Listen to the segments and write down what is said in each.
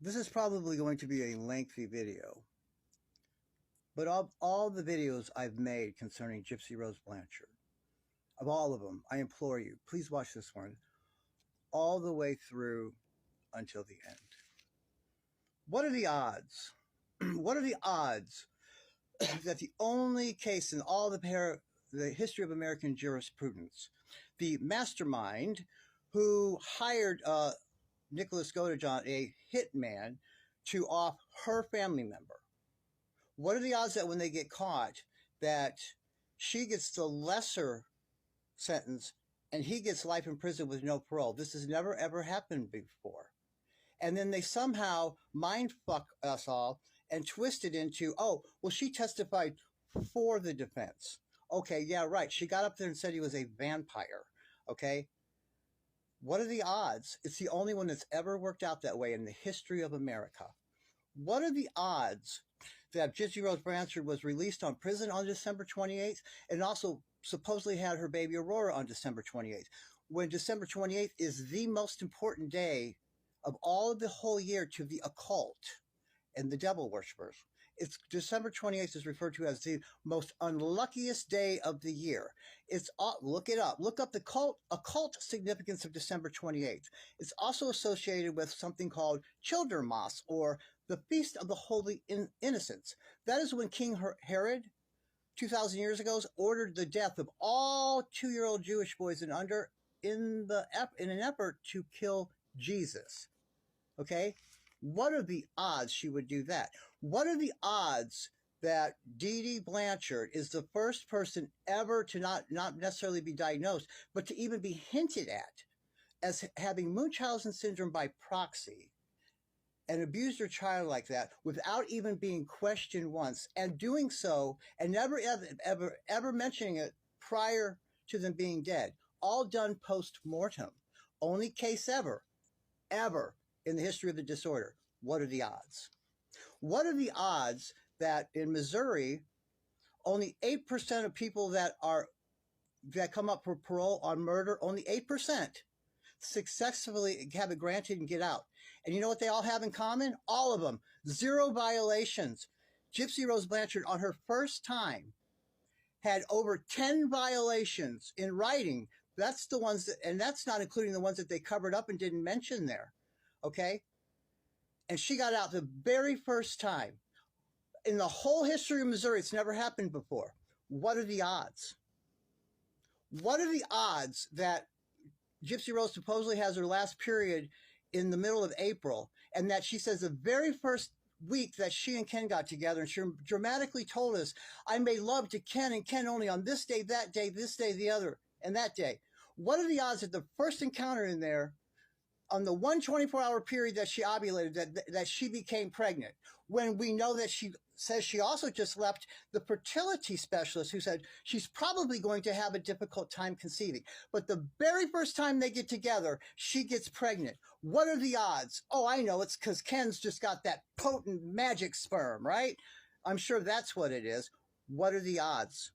This is probably going to be a lengthy video, but of all the videos I've made concerning Gypsy Rose Blanchard, of all of them, I implore you, please watch this one all the way through until the end. What are the odds? What are the odds that the only case in all the history of American jurisprudence, the mastermind who hired Nicholas Godejohn, a hitman, to off her family member, what are the odds that when they get caught that she gets the lesser sentence and he gets life in prison with no parole? This has never ever happened before. And then they somehow mind fuck us all and twist it into, oh, well, she testified for the defense. Okay, yeah, right. She got up there and said he was a vampire. Okay. What are the odds? It's the only one that's ever worked out that way in the history of America. What are the odds that Gypsy Rose Blanchard was released on prison on December 28th and also supposedly had her baby Aurora on December 28th, when December 28th is the most important day of all of the whole year to the occult and the devil worshippers? It's December 28th is referred to as the most unluckiest day of the year. It's look it up. Look up the occult significance of December 28th. It's also associated with something called Childermas, or the Feast of the Holy Innocents. That is when King Herod, 2,000 years ago, ordered the death of all 2-year-old Jewish boys and under in an effort to kill Jesus. Okay? What are the odds she would do that? What are the odds that Dee Dee Blanchard is the first person ever to not necessarily be diagnosed, but to even be hinted at as having Munchausen syndrome by proxy, and abused her child like that without even being questioned once, and doing so and never ever mentioning it prior to them being dead? All done post-mortem. Only case ever in the history of the disorder. What are the odds? What are the odds that in Missouri, only 8% of people that come up for parole on murder, only 8% successfully have it granted and get out? And you know what they all have in common? All of them. 0 violations. Gypsy Rose Blanchard, on her first time, had over 10 violations in writing. That's the ones that, and that's not including the ones that they covered up and didn't mention there. Okay? And she got out the very first time. In the whole history of Missouri, it's never happened before. What are the odds? What are the odds that Gypsy Rose supposedly has her last period in the middle of April, and that she says the very first week that she and Ken got together, and she dramatically told us, I made love to Ken and Ken only on this day, that day, this day, the other, and that day? What are the odds that the first encounter in there, on the 124-hour period that she ovulated, that she became pregnant, when we know that she says she also just left the fertility specialist who said she's probably going to have a difficult time conceiving? But the very first time they get together, she gets pregnant. What are the odds? Oh, I know, it's because Ken's just got that potent magic sperm, right? I'm sure that's what it is. What are the odds?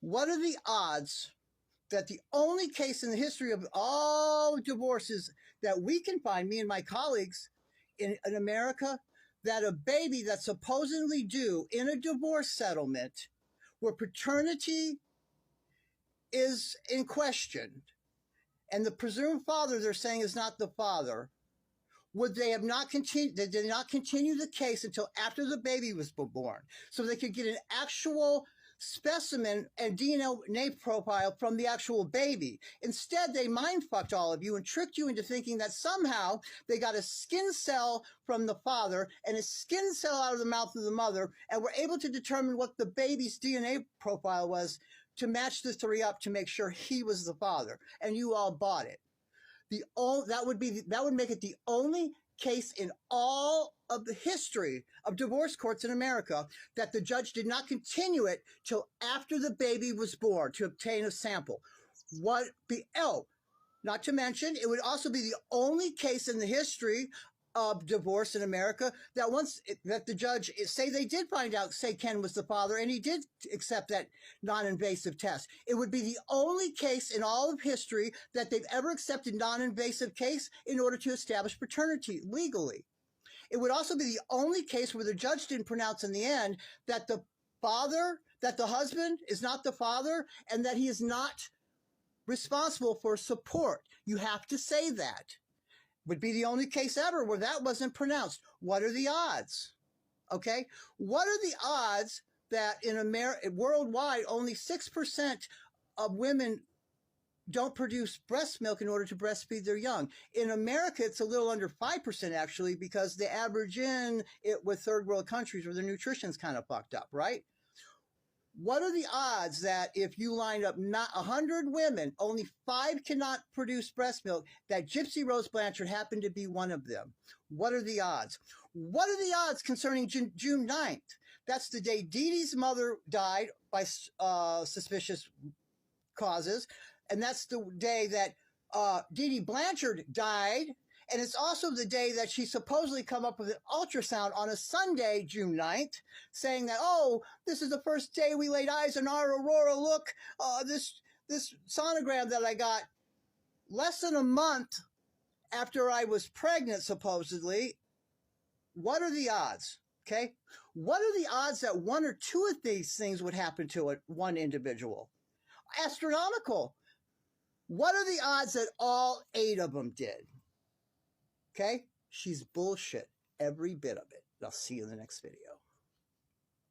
What are the odds that the only case in the history of all divorces that we can find, me and my colleagues in America, that a baby that's supposedly due in a divorce settlement where paternity is in question and the presumed father, they're saying, is not the father, would they have not continued? They did not continue the case until after the baby was born, so they could get an actual specimen and DNA profile from the actual baby. Instead, they mind-fucked all of you and tricked you into thinking that somehow they got a skin cell from the father and a skin cell out of the mouth of the mother, and were able to determine what the baby's DNA profile was to match the 3 up to make sure he was the father. And you all bought it. That would make it the only case in all of the history of divorce courts in America that the judge did not continue it till after the baby was born to obtain a sample. Not to mention, it would also be the only case in the history of divorce in America that the judge, say they did find out, say Ken was the father, and he did accept that non-invasive test. It would be the only case in all of history that they've ever accepted non-invasive case in order to establish paternity legally. It would also be the only case where the judge didn't pronounce in the end that the husband is not the father and that he is not responsible for support. You have to say that. Would be the only case ever where that wasn't pronounced. What are the odds? Okay? What are the odds that worldwide only 6% of women don't produce breast milk in order to breastfeed their young? In America, it's a little under 5% actually, because they average in it with third world countries where their nutrition's kind of fucked up, right? What are the odds that if you lined up not 100 women, only 5 cannot produce breast milk, that Gypsy Rose Blanchard happened to be one of them? What are the odds? What are the odds concerning June 9th? That's the day Dee Dee's mother died by suspicious causes. And that's the day that Dee Dee Blanchard died. And it's also the day that she supposedly come up with an ultrasound on a Sunday, June 9th, saying that, oh, this is the first day we laid eyes on our Aurora. Look, this sonogram that I got less than a month after I was pregnant, supposedly. What are the odds? Okay? What are the odds that one or two of these things would happen to one individual? Astronomical. What are the odds that all 8 of them did? Okay? She's bullshit, every bit of it. I'll see you in the next video.